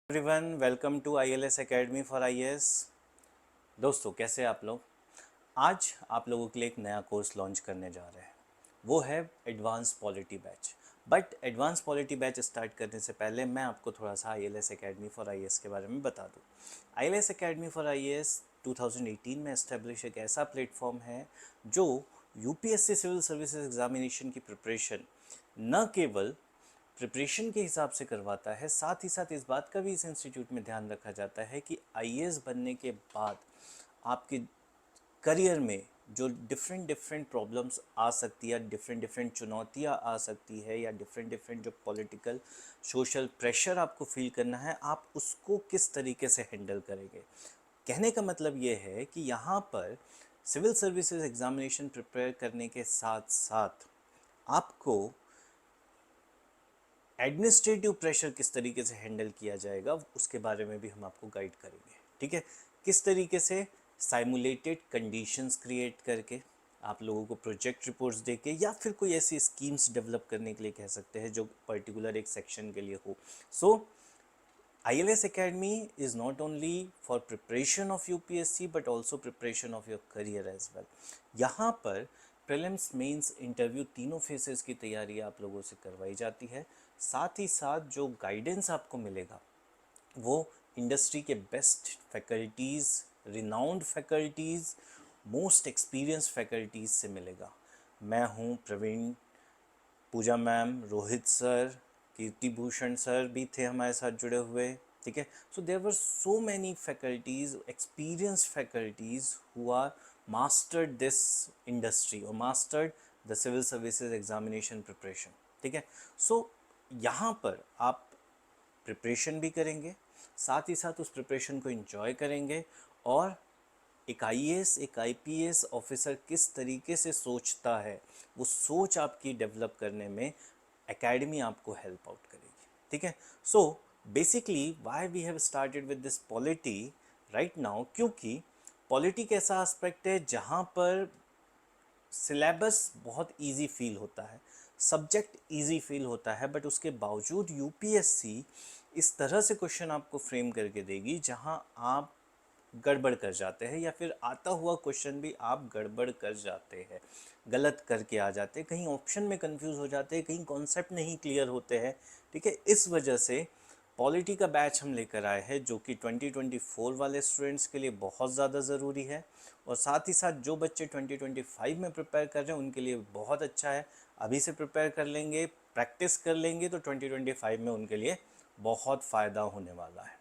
Everyone welcome to ILS academy for IAS। दोस्तों कैसे आप लोग। आज आप लोगों के लिए एक नया कोर्स लॉन्च करने जा रहे हैं, वो है advance polity batch. But advance polity batch start करने से पहले मैं आपको थोड़ा सा ILS एकेडमी फॉर IAS के बारे में बता दूं। ILS एकेडमी फॉर IAS 2018 में इस्टेब्लिश एक ऐसा प्लेटफॉर्म है जो UPSC सिविल सर्विसेज एग्जामिनेशन की प्रिपरेशन न केवल प्रिपरेशन के हिसाब से करवाता है, साथ ही साथ इस बात का भी इस इंस्टीट्यूट में ध्यान रखा जाता है कि IAS बनने के बाद आपके करियर में जो डिफरेंट डिफरेंट प्रॉब्लम्स आ सकती है, डिफरेंट डिफरेंट चुनौतियाँ आ सकती है, या डिफरेंट डिफरेंट जो पॉलिटिकल सोशल प्रेशर आपको फील करना है, आप उसको किस तरीके से हैंडल करेंगे। कहने का मतलब ये है कि यहाँ पर सिविल सर्विसेज एग्जामिनेशन प्रिपेयर करने के साथ साथ आपको एडमिनिस्ट्रेटिव प्रेशर किस तरीके से हैंडल किया जाएगा उसके बारे में भी हम आपको गाइड करेंगे। ठीक है, किस तरीके से साइमुलेटेड कंडीशंस क्रिएट करके आप लोगों को प्रोजेक्ट रिपोर्ट्स देके, या फिर कोई ऐसी स्कीम्स डेवलप करने के लिए कह सकते हैं जो पर्टिकुलर एक सेक्शन के लिए हो। सो ILS Academy is not only for preparation of UPSC but also preparation of your career as well। यहाँ पर प्रीलिम्स मेंस इंटरव्यू तीनों फेसेस की तैयारी आप लोगों से करवाई जाती है। साथ ही साथ जो गाइडेंस आपको मिलेगा वो इंडस्ट्री के best faculties, renowned faculties, most experience faculties से मिलेगा। मैं हूँ Praveen, Pooja ma'am, Rohit sir, Kirti Bhushan sir भी थे हमारे साथ जुड़े हुए। ठीक है, so there were so many faculties, experience faculties who are mastered this industry और mastered the civil services examination preparation. ठीक है, सो यहाँ पर आप प्रिपरेशन भी करेंगे, साथ ही साथ उस प्रिपरेशन को एंजॉय करेंगे, और एक IAS एक IPS ऑफिसर किस तरीके से सोचता है वो सोच आपकी डेवलप करने में एकेडमी आपको हेल्प आउट करेगी। ठीक है, so basically why we have started with this polity right now, क्योंकि पॉलिटी एक ऐसा एस्पेक्ट है जहाँ पर सिलेबस बहुत इजी फील होता है, सब्जेक्ट इजी फील होता है, बट उसके बावजूद UPSC इस तरह से क्वेश्चन आपको फ्रेम करके देगी जहां आप गड़बड़ कर जाते हैं, या फिर आता हुआ क्वेश्चन भी आप गड़बड़ कर जाते हैं, गलत करके आ जाते हैं, कहीं ऑप्शन में कंफ्यूज हो जाते हैं, कहीं कॉन्सेप्ट नहीं क्लियर होते हैं। ठीक है, इस वजह से पॉलिटी का बैच हम लेकर आए हैं जो कि 2024 वाले स्टूडेंट्स के लिए बहुत ज़्यादा ज़रूरी है, और साथ ही साथ जो बच्चे 2025 में प्रिपेयर कर रहे हैं उनके लिए बहुत अच्छा है। अभी से प्रिपेयर कर लेंगे, प्रैक्टिस कर लेंगे तो 2025 में उनके लिए बहुत फ़ायदा होने वाला है।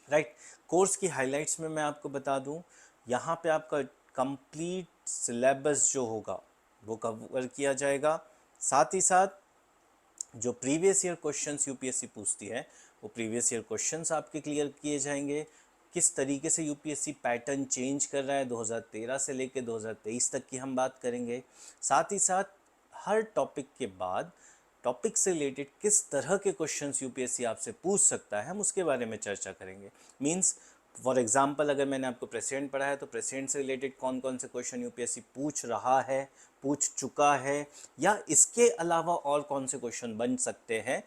राइट, कोर्स की हाइलाइट्स में मैं आपको बता दूं, यहाँ पे आपका कंप्लीट सिलेबस जो होगा वो कवर किया जाएगा। साथ ही साथ जो प्रीवियस ईयर क्वेश्चंस UPSC पूछती है वो प्रीवियस ईयर क्वेश्चंस आपके क्लियर किए जाएंगे। किस तरीके से UPSC पैटर्न चेंज कर रहा है 2013 से लेकर 2023 तक की हम बात करेंगे। साथ ही साथ हर टॉपिक के बाद टॉपिक से रिलेटेड किस तरह के क्वेश्चंस UPSC आपसे पूछ सकता है हम उसके बारे में चर्चा करेंगे। मींस फॉर एग्जाम्पल अगर मैंने आपको प्रेसिडेंट पढ़ा है तो प्रेसिडेंट से रिलेटेड कौन कौन से क्वेश्चन UPSC पूछ रहा है, पूछ चुका है, या इसके अलावा और कौन से क्वेश्चन बन सकते हैं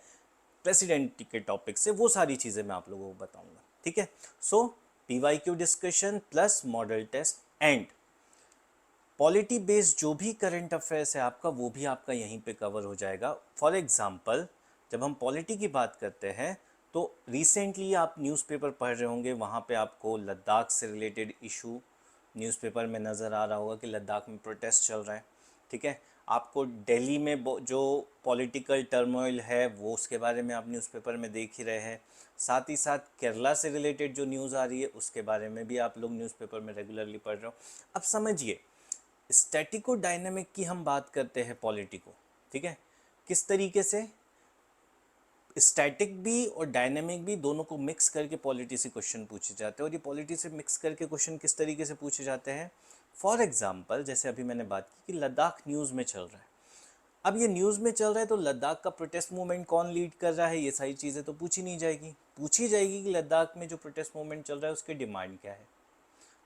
प्रेसिडेंट के टॉपिक से, वो सारी चीज़ें मैं आप लोगों को बताऊंगा। ठीक है, so PYQ discussion plus model test and polity based जो भी करंट अफेयर्स है आपका वो भी आपका यहीं पे कवर हो जाएगा। फॉर एग्जांपल जब हम पॉलिटी की बात करते हैं तो रिसेंटली आप न्यूज़पेपर पढ़ रहे होंगे, वहाँ पे आपको लद्दाख से रिलेटेड इशू न्यूज़पेपर में नज़र आ रहा होगा कि लद्दाख में प्रोटेस्ट चल रहा है। ठीक है, आपको दिल्ली में जो पॉलिटिकल टर्मोइल है वो उसके बारे में आप न्यूज़पेपर में देख ही रहे हैं। साथ ही साथ केरला से रिलेटेड जो न्यूज़ आ रही है उसके बारे में भी आप लोग न्यूज़पेपर में रेगुलरली पढ़ रहे हो। अब समझिए, स्टैटिको डायनेमिक की हम बात करते हैं पॉलिटी को। ठीक है, किस तरीके से स्टैटिक भी और डायनेमिक भी दोनों को मिक्स करके पॉलिटी से क्वेश्चन पूछे जाते हैं, और ये पॉलिटी से मिक्स करके क्वेश्चन किस तरीके से पूछे जाते हैं। फॉर एग्जाम्पल जैसे अभी मैंने बात की कि लद्दाख न्यूज़ में चल रहा है, अब ये न्यूज़ में चल रहा है तो लद्दाख का प्रोटेस्ट मूवमेंट कौन लीड कर रहा है, ये सारी चीज़ें तो पूछी नहीं जाएगी। पूछी जाएगी कि लद्दाख में जो प्रोटेस्ट मूवमेंट चल रहा है उसकी डिमांड क्या है।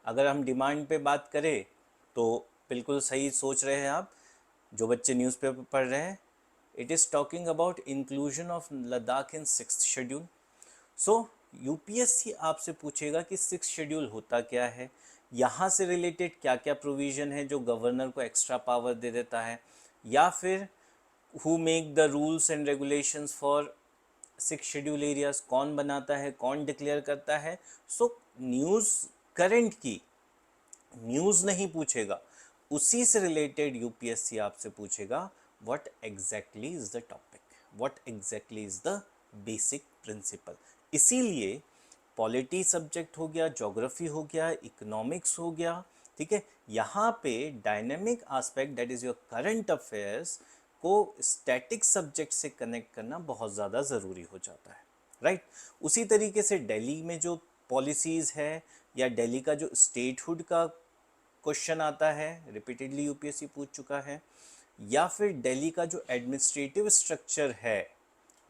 अगर हम डिमांड पे बात करें तो बिल्कुल सही सोच रहे हैं आप, जो बच्चे न्यूज़पेपर पढ़ रहे हैं, it is talking about inclusion of Ladakh in 6th schedule. So UPSC आपसे पूछेगा कि 6 शेड्यूल होता क्या है, यहाँ से रिलेटेड क्या क्या प्रोविज़न है जो गवर्नर को एक्स्ट्रा पावर दे देता है, या फिर who make the rules and regulations for 6 schedule areas, कौन बनाता है, कौन डिक्लेयर करता है। सो न्यूज़ करंट की न्यूज़ नहीं पूछेगा, उसी से रिलेटेड यूपीएससी आपसे पूछेगा what exactly is the topic, what exactly is the basic principle. इसीलिए पॉलिटी सब्जेक्ट हो गया, ज्योग्राफी हो गया, इकोनॉमिक्स हो गया, ठीक है, यहाँ पे dynamic aspect that is your current affairs को स्टैटिक सब्जेक्ट से कनेक्ट करना बहुत ज़्यादा ज़रूरी हो जाता है, राइट। उसी तरीके से दिल्ली में जो पॉलिसीज़ है, या दिल्ली का जो स्टेटहुड का क्वेश्चन आता है, रिपीटेडली यूपीएससी पूछ चुका है, या फिर दिल्ली का जो एडमिनिस्ट्रेटिव स्ट्रक्चर है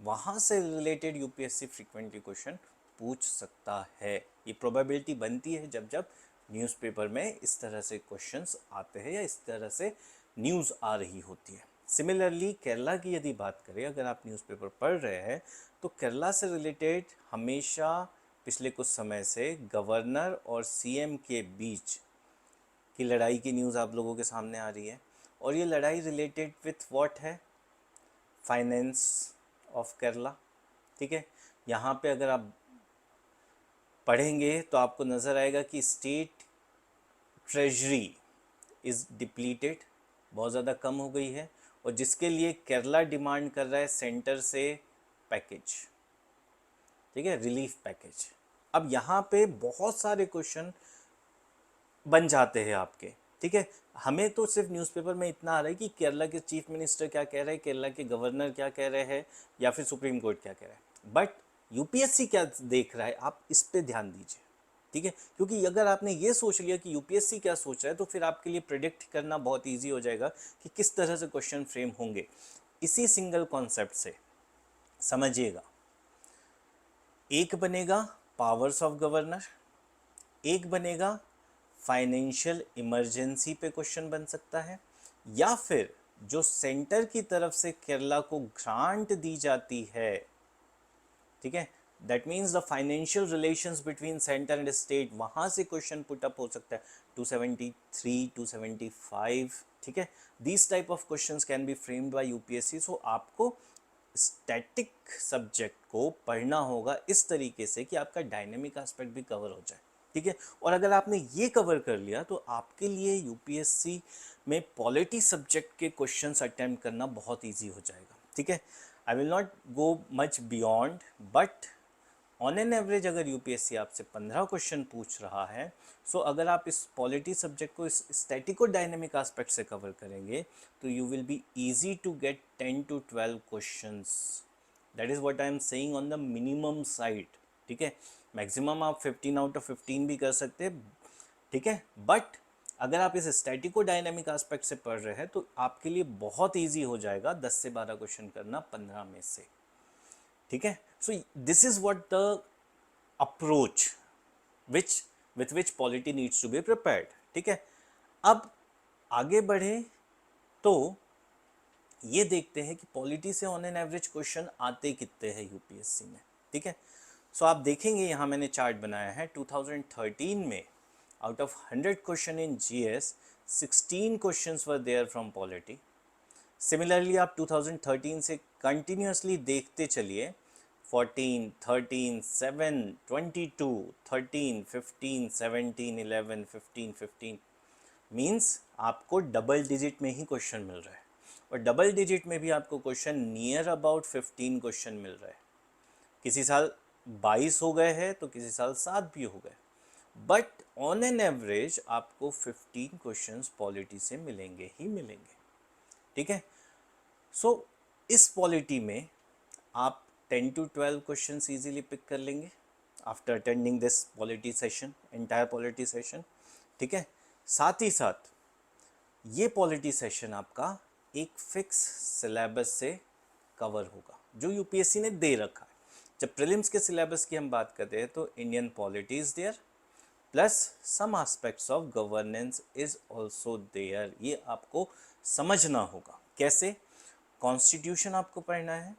वहाँ से रिलेटेड यूपीएससी फ्रीक्वेंटली क्वेश्चन पूछ सकता है। ये प्रोबेबिलिटी बनती है जब जब न्यूज़पेपर में इस तरह से क्वेश्चंस आते हैं या इस तरह से न्यूज़ आ रही होती है। सिमिलरली केरला की यदि बात करें, अगर आप न्यूज़पेपर पढ़ रहे हैं तो केरला से रिलेटेड हमेशा पिछले कुछ समय से गवर्नर और सीएम के बीच की लड़ाई की न्यूज़ आप लोगों के सामने आ रही है, और ये लड़ाई रिलेटेड विथ व्हाट है, फाइनेंस ऑफ केरला, ठीक है। यहाँ पे अगर आप पढ़ेंगे तो आपको नज़र आएगा कि स्टेट ट्रेजरी इज़ डिप्लीटेड, बहुत ज़्यादा कम हो गई है, और जिसके लिए केरला डिमांड कर रहा है सेंटर से पैकेज, ठीक है, रिलीफ पैकेज। अब यहाँ पे बहुत सारे क्वेश्चन बन जाते हैं आपके, ठीक है। हमें तो सिर्फ न्यूज़पेपर में इतना आ रहा है कि केरला के चीफ मिनिस्टर क्या कह रहे हैं, केरला के गवर्नर क्या कह रहे हैं, या फिर सुप्रीम कोर्ट क्या कह रहा है, बट यूपीएससी क्या देख रहा है, आप इस पे ध्यान दीजिए, ठीक है। क्योंकि अगर आपने ये सोच लिया कि यूपीएससी क्या सोच रहा है, तो फिर आपके लिए प्रिडिक्ट करना बहुत ईजी हो जाएगा कि किस तरह से क्वेश्चन फ्रेम होंगे। इसी सिंगल कॉन्सेप्ट से समझिएगा, एक बनेगा पावर्स ऑफ गवर्नर, एक बनेगा फाइनेंशियल इमरजेंसी पे क्वेश्चन बन सकता है, या फिर जो सेंटर की तरफ से केरला को ग्रांट दी जाती है, ठीक है, that means the financial relations between centre and state, वहाँ से क्वेश्चन पुट अप हो सकता है 273, 275, ठीक है। This type of questions can be framed by UPSC. So आपको स्टैटिक सब्जेक्ट को पढ़ना होगा इस तरीके से कि आपका डायनेमिक एस्पेक्ट भी कवर हो जाए, ठीक है। और अगर आपने ये कवर कर लिया तो आपके लिए यूपीएससी में पॉलिटी सब्जेक्ट के क्वेश्चंस अटेम्प्ट करना बहुत इजी हो जाएगा, ठीक है। I will not go much beyond, but on an average अगर यूपीएससी आपसे 15 क्वेश्चन पूछ रहा है, सो अगर आप इस पॉलिटी सब्जेक्ट को इस स्टैटिक और डायनेमिक एस्पेक्ट से कवर करेंगे तो you will be easy to get 10 to 12 questions. That is what I am saying on the minimum side, ठीक है। मैक्सिमम आप 15 out of 15 भी कर सकते हैं, ठीक है, बट अगर आप इस स्टैटिक और डायनेमिक एस्पेक्ट से पढ़ रहे हैं तो आपके लिए बहुत ईजी हो जाएगा 10 से 12 क्वेश्चन करना 15 में से, ठीक है। So this is what the approach which with which polity needs to be prepared, ठीक है। अब आगे बढ़े तो ये देखते हैं कि पॉलिटी से ऑन एन एवरेज क्वेश्चन आते कितने हैं यूपीएससी में, ठीक है। सो आप देखेंगे यहाँ मैंने चार्ट बनाया है 2013 में out of 100 question in GS 16 questions were there from polity. Similarly आप 2013 से कंटिन्यूसली देखते चलिए, 14, 13, 7, 22, 13, 15, 17, 11, 15, 15 मीन्स आपको डबल डिजिट में ही क्वेश्चन मिल रहा है, और डबल डिजिट में भी आपको क्वेश्चन नियर अबाउट 15 क्वेश्चन मिल रहा है। किसी साल 22 हो गए हैं तो किसी साल 7 भी हो गए, बट ऑन एन एवरेज आपको 15 क्वेश्चंस पॉलिटी से मिलेंगे ही मिलेंगे, ठीक है। सो इस पॉलिटी में आप 10 to 12 क्वेश्चन ईजीली पिक कर लेंगे after attending this polity session, entire polity session, ठीक है। साथ ही साथ ये पॉलिटी सेशन आपका एक फिक्स सिलेबस से कवर होगा जो यूपीएससी ने दे रखा है। जब प्रीलिम्स के सिलेबस की हम बात करते हैं तो Indian polity is there plus some aspects of governance is also there. ये आपको समझना होगा कैसे। कॉन्स्टिट्यूशन आपको पढ़ना है,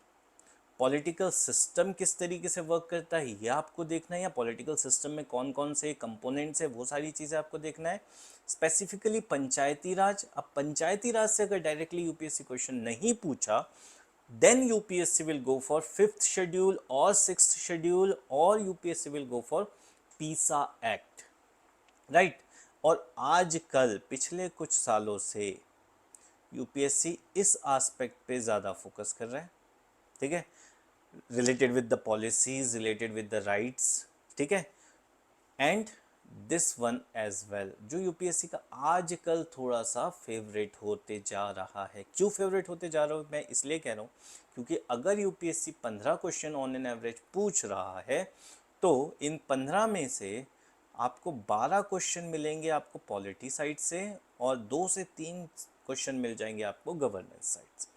पॉलिटिकल सिस्टम किस तरीके से वर्क करता है ये आपको देखना है, या पॉलिटिकल सिस्टम में कौन कौन से कंपोनेंट्स है वो सारी चीज़ें आपको देखना है। स्पेसिफिकली पंचायती राज, अब पंचायती राज से अगर डायरेक्टली यूपीएससी क्वेश्चन नहीं पूछा, then UPSC will go for 5th schedule और 6th शेड्यूल, और UPSC will go for PESA act, right. और आजकल पिछले कुछ सालों से यूपीएससी इस एस्पेक्ट पे ज़्यादा फोकस कर रहा है, ठीक है, related with the policies, related with the rights, ठीक है। And this one as well, जो यूपीएससी का आजकल थोड़ा सा फेवरेट होते जा रहा है। क्यों फेवरेट होते जा रहा हूँ मैं इसलिए कह रहा हूँ क्योंकि अगर UPSC 15 question on an average पूछ रहा है तो इन 15 में से आपको 12 क्वेश्चन मिलेंगे आपको पॉलिटी साइड से, और 2 से 3 क्वेश्चन मिल जाएंगे आपको गवर्नेंस साइड से।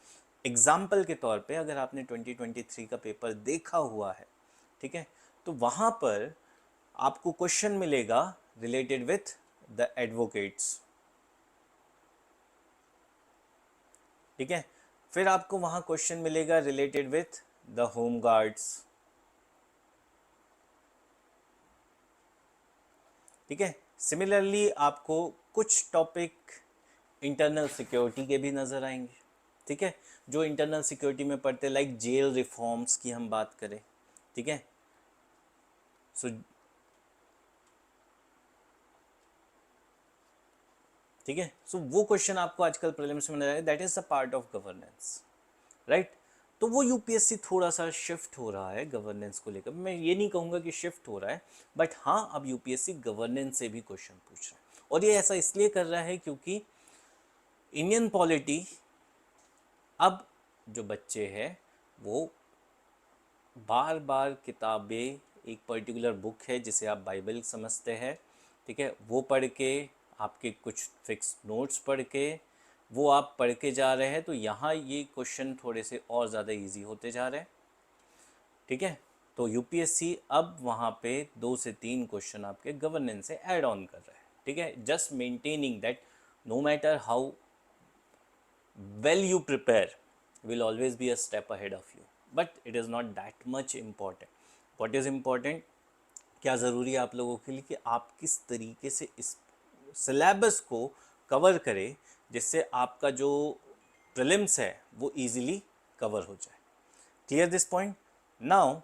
एग्जाम्पल के तौर पे अगर आपने 2023 का पेपर देखा हुआ है, ठीक है, तो वहाँ पर आपको क्वेश्चन मिलेगा रिलेटेड विथ द एडवोकेट्स, ठीक है। फिर आपको वहाँ क्वेश्चन मिलेगा related with the home guards, ठीक है। सिमिलरली आपको कुछ टॉपिक इंटरनल सिक्योरिटी के भी नज़र आएंगे, ठीक है, जो इंटरनल सिक्योरिटी में पढ़ते, लाइक जेल रिफॉर्म्स की हम बात करें, ठीक है। सो ठीक है, सो वो क्वेश्चन आपको आजकल प्रीलिम्स में नजर आए, that is the part of governance, right. तो वो यूपीएससी थोड़ा सा शिफ्ट हो रहा है गवर्नेंस को लेकर। मैं ये नहीं कहूँगा कि शिफ्ट हो रहा है, बट हाँ अब यूपीएससी गवर्नेंस से भी क्वेश्चन पूछ रहा है, और ये ऐसा इसलिए कर रहा है क्योंकि इंडियन पॉलिटी, अब जो बच्चे हैं वो बार बार किताबें, एक पर्टिकुलर बुक है जिसे आप बाइबल समझते हैं, ठीक है, वो पढ़ के, आपके कुछ फिक्स नोट्स पढ़ के, वो आप पढ़ के जा रहे हैं, तो यहाँ ये क्वेश्चन थोड़े से और ज़्यादा इजी होते जा रहे हैं, ठीक है। तो यूपीएससी अब वहाँ पे 2 से 3 क्वेश्चन आपके गवर्नेंस से ऐड ऑन कर रहा है, ठीक है, just maintaining that no matter how well you prepare will always be a step ahead of you, but it is not that much important. What is important, क्या ज़रूरी है आप लोगों के लिए कि आप किस तरीके से इस सिलेबस को कवर करें जिससे आपका जो प्रीलिम्स है वो इजीली कवर हो जाए। Clear this point. नाउ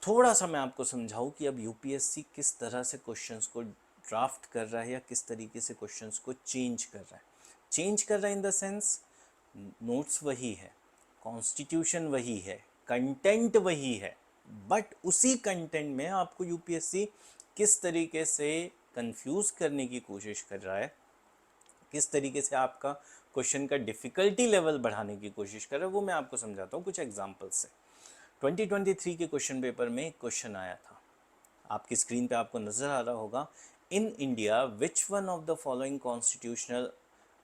थोड़ा सा मैं आपको समझाऊं कि अब यूपीएससी किस तरह से क्वेश्चंस को ड्राफ्ट कर रहा है या किस तरीके से क्वेश्चंस को चेंज कर रहा है। चेंज कर रहा है इन द सेंस, नोट्स वही है, कॉन्स्टिट्यूशन वही है, कंटेंट वही है, बट उसी कंटेंट में आपको यूपीएससी किस तरीके से कंफ्यूज करने की कोशिश कर रहा है, किस तरीके से आपका क्वेश्चन का डिफ़िकल्टी लेवल बढ़ाने की कोशिश कर रहा है, वो मैं आपको समझाता हूँ कुछ एग्जाम्पल से। 2023 के क्वेश्चन पेपर में एक क्वेश्चन आया था, आपकी स्क्रीन पे आपको नज़र आ रहा होगा, in India which one of the following constitutional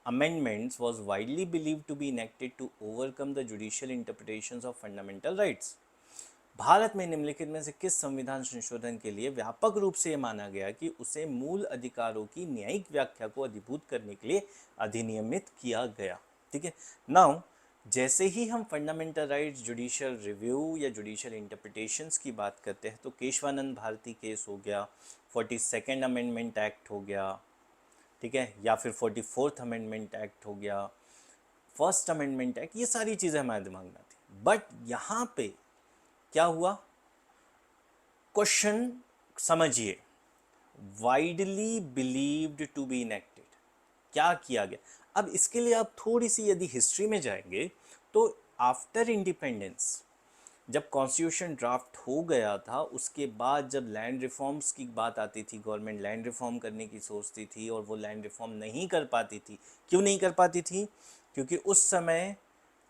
amendments was widely believed to be enacted to overcome the judicial interpretations of fundamental rights। Bharat में निम्नलिखित में से किस संविधान संशोधन के लिए व्यापक रूप से यह माना गया कि उसे मूल अधिकारों की न्यायिक व्याख्या को अधिभूत करने के लिए अधिनियमित किया गया, ठीक है। नाउ जैसे ही हम फंडामेंटल राइट्स, जुडिशियल रिव्यू या जुडिशियल इंटरप्रिटेशंस की बात करते हैं तो केशवानंद भारती केस हो गया, 42nd अमेंडमेंट एक्ट हो गया, ठीक है, या फिर 44th अमेंडमेंट एक्ट हो गया, फर्स्ट अमेंडमेंट एक्ट, ये सारी चीज़ें हमारे दिमाग में आती। बट यहाँ पे क्या हुआ, क्वेश्चन समझिए, widely believed to be enacted, क्या किया गया। अब इसके लिए आप थोड़ी सी यदि हिस्ट्री में जाएंगे तो आफ्टर इंडिपेंडेंस जब कॉन्स्टिट्यूशन ड्राफ्ट हो गया था, उसके बाद जब लैंड रिफॉर्म्स की बात आती थी, गवर्नमेंट लैंड रिफॉर्म करने की सोचती थी और वो लैंड रिफॉर्म नहीं कर पाती थी। क्यों नहीं कर पाती थी? क्योंकि उस समय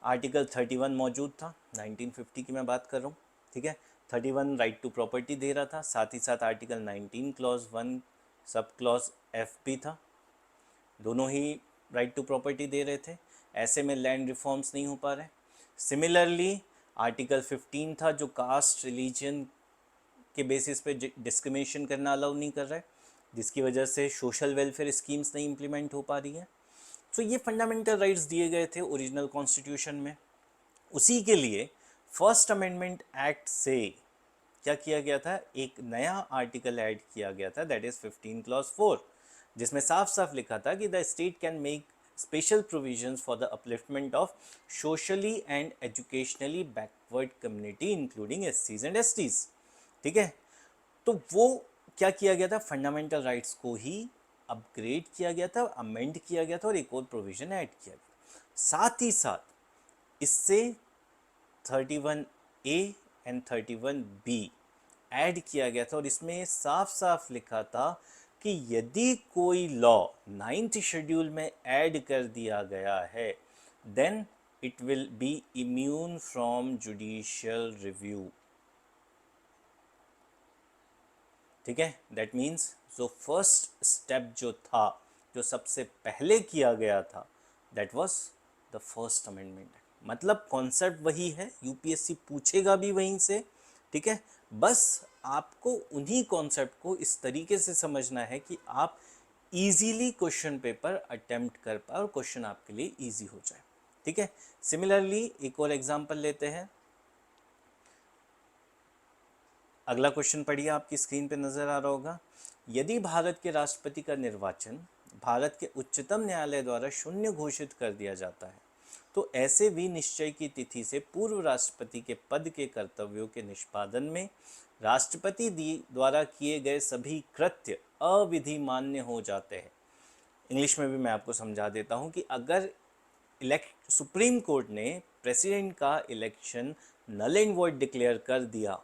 आर्टिकल 31 मौजूद था, 1950 की मैं बात कर रहा हूँ, ठीक है। 31 राइट टू प्रॉपर्टी दे रहा था, साथ ही साथ article 19 clause 1 sub clause F भी था, दोनों ही राइट टू प्रॉपर्टी दे रहे थे। ऐसे में लैंड रिफॉर्म्स नहीं हो पा रहे। सिमिलरली आर्टिकल 15 था जो कास्ट रिलीजन के बेसिस पे डिस्क्रिमिनेशन करना अलाउ नहीं कर रहा है, जिसकी वजह से सोशल वेलफेयर स्कीम्स नहीं इम्प्लीमेंट हो पा रही हैं। सो ये फंडामेंटल राइट्स दिए गए थे ओरिजिनल कॉन्स्टिट्यूशन में। उसी के लिए फर्स्ट अमेंडमेंट एक्ट से क्या किया गया था, एक नया आर्टिकल ऐड किया गया था, दैट इज 15 क्लॉज 4, जिसमें साफ साफ लिखा था कि the state can make special provisions for the upliftment of socially and educationally backward community including एससीज एंड एसटीज। ठीक है, तो वो क्या किया गया था, फंडामेंटल राइट्स को ही अपग्रेड किया गया था, अमेंड किया गया था और एक और प्रोविजन ऐड किया गया। साथ ही साथ इससे 31A एंड 31B ऐड किया गया था और इसमें साफ साफ लिखा था कि यदि कोई लॉ 9th शेड्यूल में ऐड कर दिया गया है then it will be immune from judicial review. ठीक है, दैट मीन्स जो फर्स्ट स्टेप जो था, जो सबसे पहले किया गया था, that was the first amendment. मतलब कॉन्सेप्ट वही है, यूपीएससी पूछेगा भी वहीं से। ठीक है, बस आपको उन्हीं कॉन्सेप्ट को इस तरीके से समझना है कि आप इजीली क्वेश्चन पेपर अटेम्प्ट कर पाए और क्वेश्चन आपके लिए इजी हो जाए। ठीक है, सिमिलरली एक और एग्जांपल लेते हैं। अगला क्वेश्चन पढ़िए, आपकी स्क्रीन पे नजर आ रहा होगा। यदि भारत के राष्ट्रपति का निर्वाचन भारत के उच्चतम न्यायालय द्वारा शून्य घोषित कर दिया जाता है तो ऐसे विनिश्चय की तिथि से पूर्व राष्ट्रपति के पद के कर्तव्यों के निष्पादन में राष्ट्रपति द्वारा किए गए सभी कृत्य अविधि मान्य हो जाते हैं। इंग्लिश में भी मैं आपको समझा देता हूं कि अगर सुप्रीम कोर्ट ने प्रेसिडेंट का election null and void declare कर दिया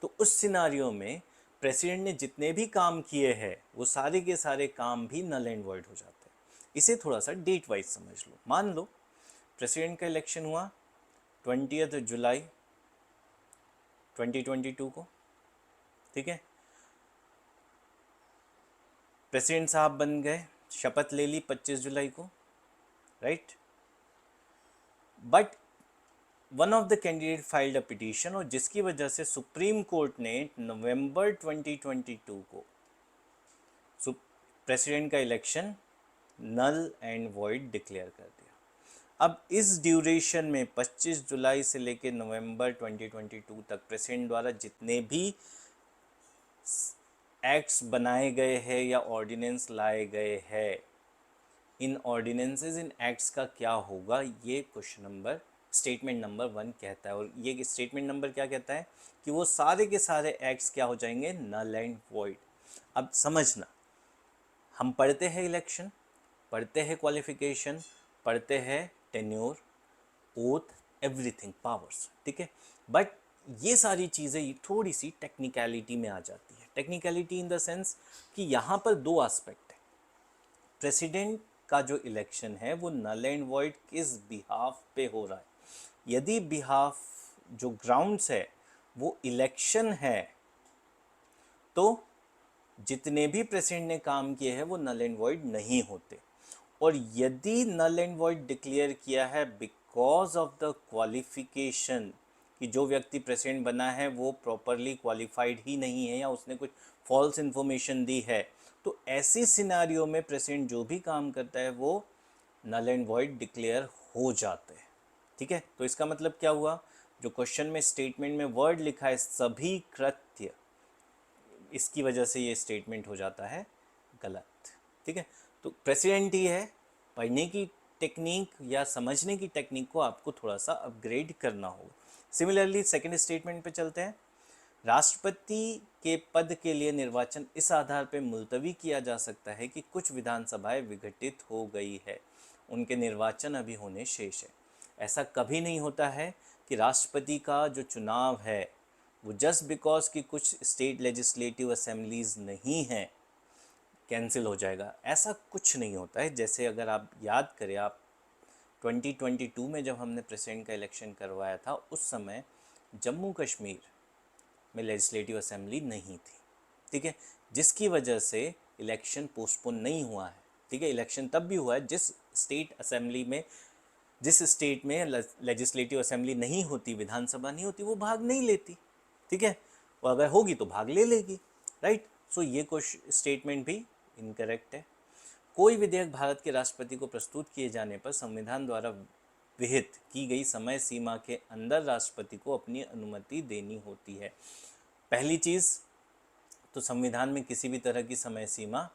तो उस सिनारियो में प्रेसिडेंट ने जितने भी काम किए हैं वो सारे के सारे काम भी नल एंड वॉइड हो जाते हैं। इसे थोड़ा सा डेट वाइज समझ लो। मान लो प्रेसिडेंट का इलेक्शन हुआ 20 जुलाई 2022 को। ठीक है, प्रेसिडेंट साहब बन गए, शपथ ले ली 25 जुलाई को, right. But one of the candidate filed a petition और जिसकी वजह से सुप्रीम कोर्ट ने नवंबर 2022 को प्रेसिडेंट का election null and void declare कर दिया। अब इस ड्यूरेशन में 25 जुलाई से लेकर नवंबर 2022 तक प्रेसिडेंट द्वारा जितने भी एक्ट्स बनाए गए हैं या ऑर्डिनेंस लाए गए हैं, इन ऑर्डिनेंसेस इन एक्ट्स का क्या होगा, ये क्वेश्चन नंबर स्टेटमेंट नंबर 1 कहता है। और ये स्टेटमेंट नंबर क्या कहता है कि वो सारे के सारे एक्ट्स क्या हो जाएंगे, नल एंड वॉइड। अब समझना, हम पढ़ते हैं इलेक्शन, पढ़ते हैं क्वालिफिकेशन, पढ़ते हैं टेन्योर, ओथ, एवरीथिंग, पावर्स। ठीक है, बट ये सारी चीज़ें थोड़ी सी टेक्निकलिटी में आ जाती है। टेक्निकलिटी इन द सेंस कि यहाँ पर दो एस्पेक्ट है। प्रेसिडेंट का जो इलेक्शन है वो नल एंड वॉइड किस बिहाफ पे हो रहा है। यदि बिहाफ जो ग्राउंड्स है वो इलेक्शन है तो जितने भी प्रेसिडेंट ने काम किए हैं वो नल एंड वॉइड नहीं होते। और यदि नल एंड वॉइड डिक्लेयर किया है बिकॉज ऑफ द क्वालिफिकेशन कि जो व्यक्ति प्रेसिडेंट बना है वो प्रॉपरली क्वालिफाइड ही नहीं है या उसने कुछ फॉल्स इन्फॉर्मेशन दी है, तो ऐसी सिनारियो में प्रेसिडेंट जो भी काम करता है वो नल एंड वॉइड डिक्लेयर हो जाते हैं। ठीक है, तो इसका मतलब क्या हुआ, जो क्वेश्चन में स्टेटमेंट में वर्ड लिखा है सभी कृत्य, इसकी वजह से ये स्टेटमेंट हो जाता है गलत। ठीक है, तो प्रेसिडेंट ही है, पढ़ने की टेक्निक या समझने की टेक्निक को आपको थोड़ा सा अपग्रेड करना होगा। सिमिलरली सेकंड स्टेटमेंट पे चलते हैं। राष्ट्रपति के पद के लिए निर्वाचन इस आधार पर मुलतवी किया जा सकता है कि कुछ विधानसभाएं विघटित हो गई है, उनके निर्वाचन अभी होने शेष है। ऐसा कभी नहीं होता है कि राष्ट्रपति का जो चुनाव है वो जस्ट बिकॉज कि कुछ स्टेट लेजिस्लेटिव असेंबलीज नहीं हैं कैंसिल हो जाएगा, ऐसा कुछ नहीं होता है। जैसे अगर आप याद करें, आप 2022 में जब हमने प्रेसिडेंट का इलेक्शन करवाया था उस समय जम्मू कश्मीर में लेजिस्लेटिव असेंबली नहीं थी। ठीक है, जिसकी वजह से इलेक्शन पोस्टपोन नहीं हुआ है। ठीक है, इलेक्शन तब भी हुआ है जिस स्टेट असेंबली में, जिस स्टेट में लेजिस्लेटिव असेंबली नहीं होती, विधानसभा नहीं होती, वो भाग नहीं लेती। ठीक है, और अगर होगी तो भाग ले लेगी, राइट। सो ये क्वेश्चन स्टेटमेंट भी इनकरेक्ट है। कोई विधेयक भारत के राष्ट्रपति को प्रस्तुत किए जाने पर संविधान द्वारा विहित की गई समय सीमा के अंदर राष्ट्रपति को अपनी अनुमति देनी होती है। पहली चीज़ तो संविधान में किसी भी तरह की समय सीमा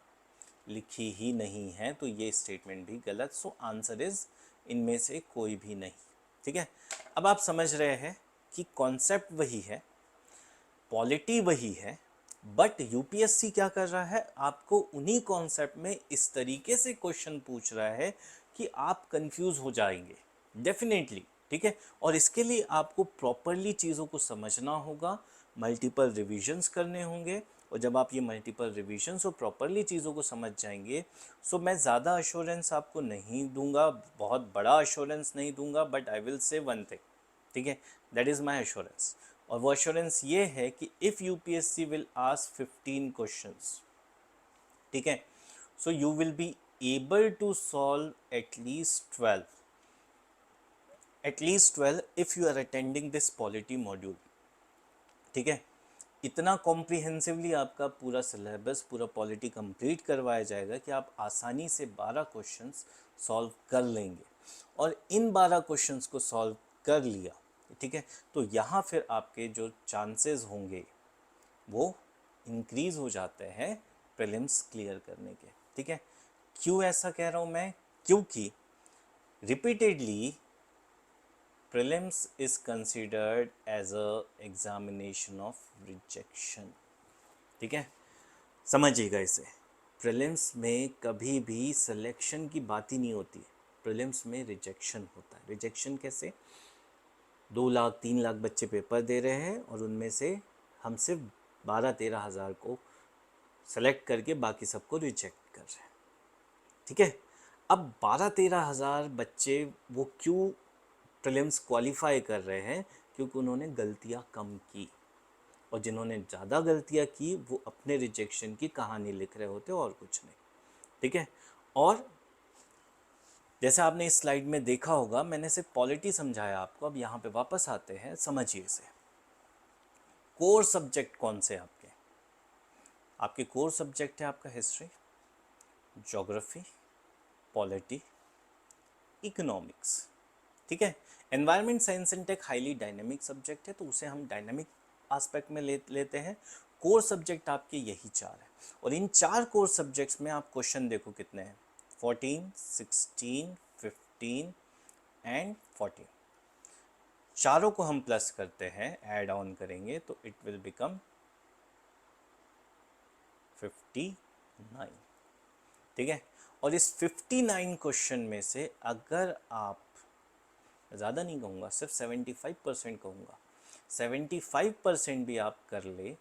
लिखी ही नहीं है, तो ये स्टेटमेंट भी गलत। सो आंसर इज इनमें से कोई भी नहीं। ठीक है, अब आप समझ रहे हैं कि कॉन्सेप्ट वही है, पॉलिटी वही है, बट यूपीएससी क्या कर रहा है, आपको उन्हीं कॉन्सेप्ट में इस तरीके से क्वेश्चन पूछ रहा है कि आप कंफ्यूज हो जाएंगे डेफिनेटली। ठीक है, और इसके लिए आपको प्रॉपरली चीज़ों को समझना होगा, मल्टीपल रिविजन्स करने होंगे, और जब आप ये मल्टीपल रिविजन्स और प्रॉपरली चीज़ों को समझ जाएंगे, सो मैं ज़्यादा अश्योरेंस आपको नहीं दूंगा, बहुत बड़ा अश्योरेंस नहीं दूंगा, but I will say one thing. ठीक है, दैट इज़ माई एश्योरेंस, और वो एश्योरेंस ये है कि if UPSC will ask 15 questions, ठीक है, so you will be able to solve at least 12 if you are attending this polity module. ठीक है, इतना कॉम्प्रिहेंसिवली आपका पूरा सिलेबस, पूरा पॉलिटी कंप्लीट करवाया जाएगा कि आप आसानी से 12 क्वेश्चंस सॉल्व कर लेंगे, और इन 12 क्वेश्चंस को सॉल्व कर लिया, ठीक है, तो यहाँ फिर आपके जो चांसेस होंगे वो इंक्रीज़ हो जाते हैं प्रीलिम्स क्लियर करने के। ठीक है, क्यों ऐसा कह रहा हूँ मैं, क्योंकि repeatedly prelims is considered as a examination of rejection। ठीक है, समझिएगा इसे, प्रीलिम्स में कभी भी सिलेक्शन की बात ही नहीं होती है, प्रीलिम्स में रिजेक्शन होता है। रिजेक्शन कैसे, 2 लाख 3 लाख बच्चे पेपर दे रहे हैं और उनमें से हम सिर्फ 12-13 हज़ार को सेलेक्ट करके बाकी सबको रिजेक्ट कर रहे हैं। ठीक है, अब 12-13 हज़ार बच्चे वो क्यों प्रीलिम्स क्वालिफाई कर रहे हैं, क्योंकि उन्होंने गलतियां कम की, और जिन्होंने ज़्यादा गलतियां की वो अपने रिजेक्शन की कहानी लिख रहे होते और कुछ नहीं। ठीक है, और जैसे आपने इस स्लाइड में देखा होगा, मैंने सिर्फ पॉलिटी समझाया आपको, अब यहाँ पे वापस आते हैं, समझिए इसे। कोर सब्जेक्ट कौन से आपके, आपके कोर सब्जेक्ट है आपका हिस्ट्री, ज्योग्राफी, पॉलिटी, इकोनॉमिक्स। ठीक है, environment science and tech highly dynamic subject है, तो उसे हम डायनेमिक एस्पेक्ट में लेते हैं। कोर सब्जेक्ट आपके यही 4 है, और इन 4 कोर सब्जेक्ट्स में आप क्वेश्चन देखो कितने हैं, 14, 16, 15 एंड 14। चारों को हम प्लस करते हैं, ऐड ऑन करेंगे तो इट विल बिकम 59। ठीक है, और इस 59 क्वेश्चन में से अगर आप, ज़्यादा नहीं कहूँगा, सिर्फ 75% कहूँगा, 75% भी आप कर ले,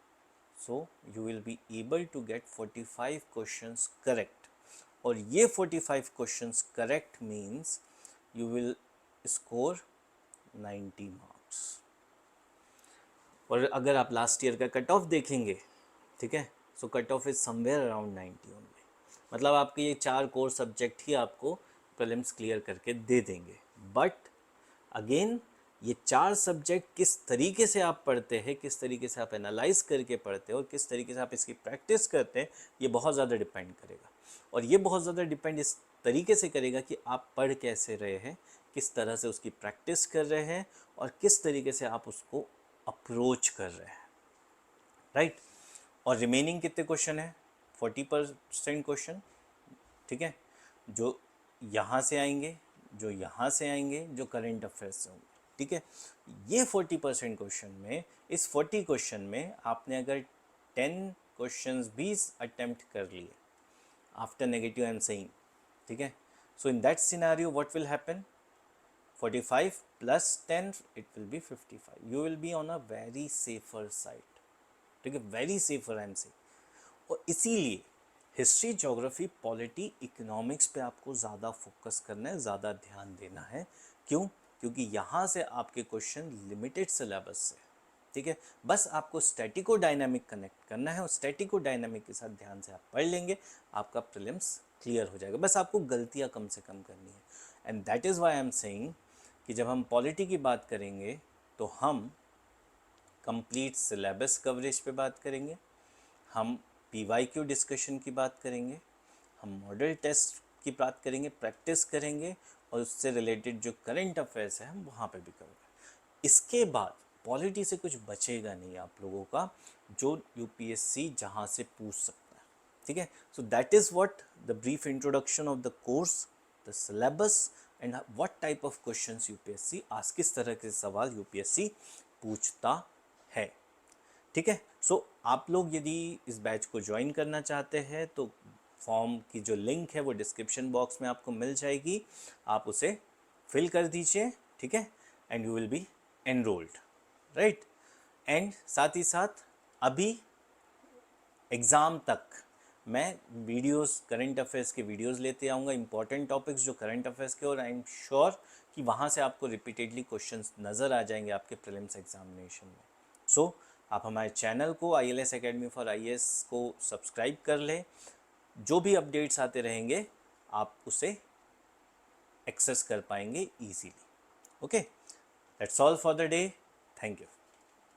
so you will be able to get 45 questions correct, और ये 45 questions correct means you will score 90 marks. और अगर आप लास्ट ईयर का कट ऑफ देखेंगे, ठीक है, so cut off is somewhere around 90 only, मतलब आपके ये 4 कोर सब्जेक्ट ही आपको प्रीलिम्स क्लियर करके दे देंगे। बट अगेन ये 4 सब्जेक्ट किस तरीके से आप पढ़ते हैं, किस तरीके से आप एनालाइज करके पढ़ते हैं, और किस तरीके से आप इसकी प्रैक्टिस करते हैं, ये बहुत ज़्यादा डिपेंड करेगा, और ये बहुत ज़्यादा डिपेंड इस तरीके से करेगा कि आप पढ़ कैसे रहे हैं, किस तरह से उसकी प्रैक्टिस कर रहे हैं, और किस तरीके से आप उसको अप्रोच कर रहे हैं, राइट। और रिमेनिंग कितने क्वेश्चन है, 40% क्वेश्चन, ठीक है, जो यहाँ से आएंगे, जो यहाँ से आएंगे, जो करंट अफेयर्स से होंगे। ठीक है, ये 40% क्वेश्चन में, इस 40 क्वेश्चन में आपने अगर 10 क्वेश्चंस भी अटेम्प्ट कर लिए after negative I am saying, ठीक है, so in that scenario what will happen, 45 plus 10 it will be 55, you will be on a very safer side. ठीक है, very safer I am saying, और इसीलिए history, geography, polity, economics पे आपको ज़्यादा focus करना है, ज़्यादा ध्यान देना है। क्यों, क्योंकि यहाँ से आपके क्वेश्चन लिमिटेड सिलेबस से, ठीक है, बस आपको स्टैटिको डायनामिक कनेक्ट करना है, और स्टैटिको डायनामिक के साथ ध्यान से आप पढ़ लेंगे, आपका प्रीलिम्स क्लियर हो जाएगा, बस आपको गलतियाँ कम से कम करनी है। And that is why I am saying कि जब हम पॉलिटी की बात करेंगे तो हम कंप्लीट सिलेबस कवरेज पे बात करेंगे, हम PYQ डिस्कशन की बात करेंगे, हम मॉडल टेस्ट की बात करेंगे, प्रैक्टिस करेंगे, और उससे रिलेटेड जो करंट अफेयर्स है हम वहाँ पे भी करेंगे। इसके बाद पॉलिटी से कुछ बचेगा नहीं आप लोगों का, जो यूपीएससी जहाँ से पूछ सकता है, ठीक है। So that is what the brief introduction of the course, the syllabus and what type of questions UPSC आज किस तरह के सवाल यूपीएससी पूछता है, ठीक है। सो आप लोग यदि इस बैच को ज्वाइन करना चाहते हैं तो फॉर्म की जो लिंक है वो डिस्क्रिप्शन बॉक्स में आपको मिल जाएगी, आप उसे फिल कर दीजिए, ठीक है, and you will B enrolled, right. And साथ ही साथ अभी एग्ज़ाम तक मैं वीडियोस, करंट अफेयर्स के वीडियोस लेते आऊँगा, इंपॉर्टेंट टॉपिक्स जो करंट अफेयर्स के, और आई एम श्योर कि वहाँ से आपको रिपीटेडली क्वेश्चंस नज़र आ जाएंगे आपके प्रीलिम्स एग्जामिनेशन में। सो आप हमारे चैनल को ILS एकेडमी फॉर IAS को सब्सक्राइब कर लें, जो भी अपडेट्स आते रहेंगे आप उसे एक्सेस कर पाएंगे easily. Okay, that's all for the day, thank you.